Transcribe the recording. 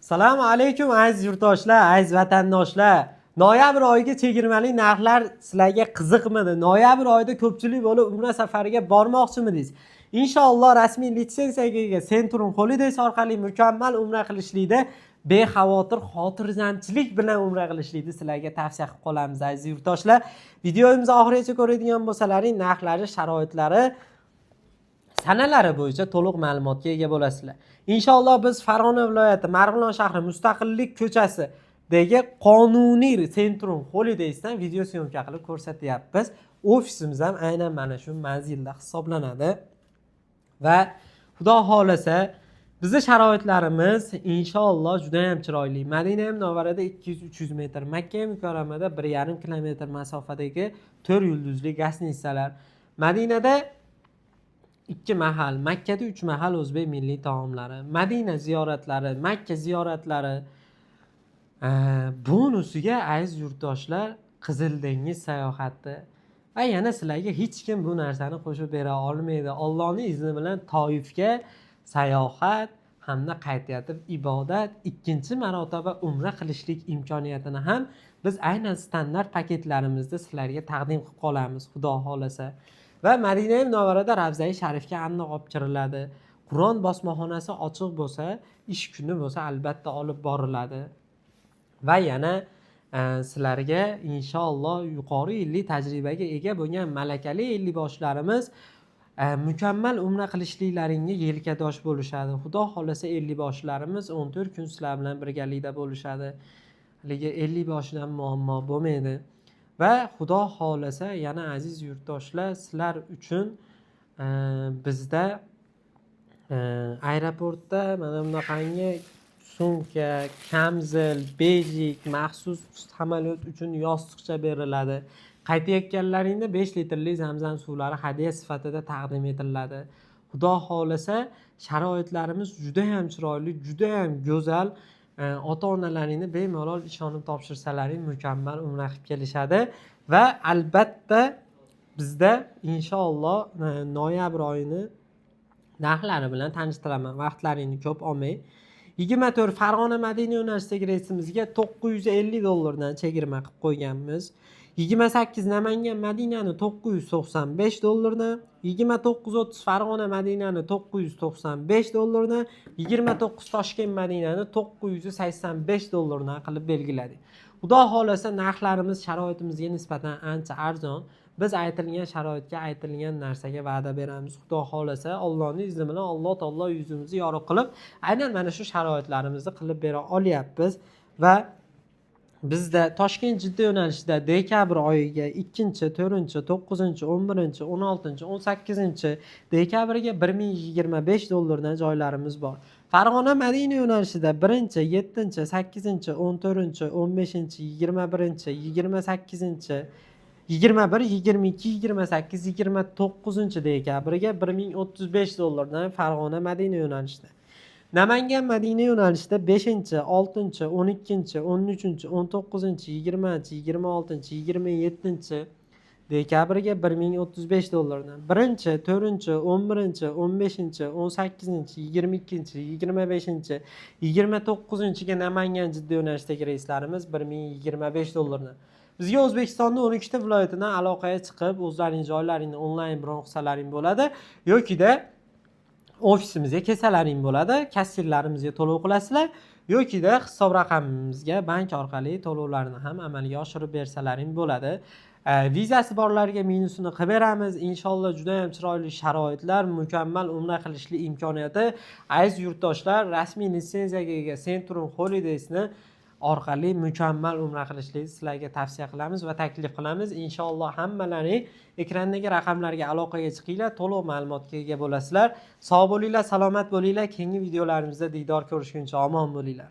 Assalomu alaykum aziz yurtdoshlar, aziz vatandoshlar. Noyabr oyiga chegirmali narxlar sizlarga qiziqmidi? Noyabr oyida ko'pchilik bo'lib umra safariga bormoqchimidingiz? Inshaalloh rasmiy litsenziyaga ega Centrum Holidays orqali mukammal umra qilishlikda bexavotir, xotirjamchilik bilan umra qilishlikni sizlarga tavsiya qilib qolamiz aziz yurtdoshlar. Videomizni oxirigacha ko'radigan bo'lsalaring, narxlari, sharoitlari sanalari bo'yicha to'liq ma'lumotga ega bo'lasizlar. Inshaalloh biz Farg'ona viloyati Marg'ilon shahri Mustaqillik ko'chasidagi qonuniy Centrum Holidays'dan video syomka qilib ko'rsatyapmiz. Ofisimiz ham aynan mana shu manzilda hisoblanadi. Va Xudo xolasa bizning sharoitlarimiz inshaalloh juda ham chiroyli. Madina Munavvarada 200-300 metr, Makka Mukarramada 1,5 kilometr masofadagi 4 yulduzli gastinisalar. Madinada 2 mahal, Makkada 3 mahal o'zbek milliy taomlari, Madina ziyoratlari, Makka ziyoratlari, bonusiga aziz yurtdoshlar Qizil dengiz sayohati. Va yana sizlarga hech kim bu narsani qo'shib bera olmaydi. Allohning izni bilan Toifga sayohat hamda qaytayotib ibodat, ikkinchi marotaba umra qilishlik imkoniyatini ham biz aynan standart paketlarimizda sizlarga taqdim qilib qolamiz, Xudo xolasa. Va Madina Munavvarada Ravza-i Sharifga aniq olib kiriladi. Qur'on bosmaxonasi ochiq bo'lsa, ish kuni bo'lsa albatta olib boriladi. Va yana sizlarga inshaalloh yuqori yillik tajribaga ega bo'lgan malakali ellikboshlarimiz mukammal umra qilishliklaringga yelkadosh bo'lishadi. Xudo xolasa ellikboshlarimiz 14 kun sizlar bilan birgalikda bo'lishadi. Haligi 50 boshidan muammo bo'lmaydi. Va Xudo xolasa yana aziz yurtdoshlar sizlar uchun bizda aeroportda mana bunaqangi sumka, kamzil, bejik, maxsus samolyot uchun yostiqcha beriladi. Qaytayotganlaringda 5 litrli zamzam suvlari hadya sifatida taqdim etiladi. Xudo xolasa sharoitlarimiz juda ham chiroyli, juda ham go'zal. Ota-onalaringni bemalol ishonib topshirsalaring mukammal umra qilib kelishadi. Va albatta bizda inshaalloh noyabr oyini narxlari bilan tanishtiraman. Vaqtlaringni ko'p olmay. 24 Farg'ona Madina yo'nalishidagi reysimizga $950 chegirma qilib qo'yganmiz. 28 Namangan Madinani $995, 29:30 Farg'ona Madinani $995, 29 Toshkent Madinani $985 qilib belgiladik. Xudo xolasa narxlarimiz sharoitimizga nisbatan ancha arzon. Biz aytilgan sharoitga, aytilgan narsaga va'da beramiz. Xudo xolasa Allohning izni bilan Alloh taolo yuzimizni yorug' qilib, aynan mana shu sharoitlarimizni qilib bera olyapmiz. Va bizda Toshkent Jidda yo'nalishida dekabr oyiga 2, 4, 9, 11, 16, 18 dekabrga $1025 dan joylarimiz bor. Farg'ona Madina yo'nalishida 1, 7, 8, 14, 15, 21, 28, 21, 22, 28, 29 dekabrga $1035 dan Farg'ona Madina yo'nalishida. Namangan Madina yo'nalishida 5, 6, 12, 13, 19, 20, 26, 27 dekabrga $1035 dan 1, 4, 11, 15, 18, 22, 25, 29 Namangan Jidda yo'nalishidagi reyslarimiz $1025 dan. Bizga O'zbekistonning 12 ta viloyatidan aloqaga chiqib, o'zlarining joylarini onlayn bron qilsalaring bo'ladi yoki-da ofisimizga kelsalaring bo'ladi. Kassirlarimizga to'lov qilasizlar yoki-da hisob raqamimizga bank orqali to'lovlarni ham amalga oshirib bersalaring bo'ladi. Vizasi borlarga minusini qilib beramiz. Inshaalloh juda ham chiroyli sharoitlar, mukammal umra qilishlik imkoniyati aziz yurtdoshlar rasmiy litsenziyaga ega Centrum Holidays'ni orqali mukammal umra qilishlikni sizlarga tavsiya qilamiz va taklif qilamiz. Inshaalloh hammalaring ekrandagi raqamlarga aloqaga chiqinglar, to'liq ma'lumotga ega bo'lasizlar. Sog' bo'linglar, salomat bo'linglar. Keyingi videolarimizda diydor ko'rishguncha omon bo'linglar.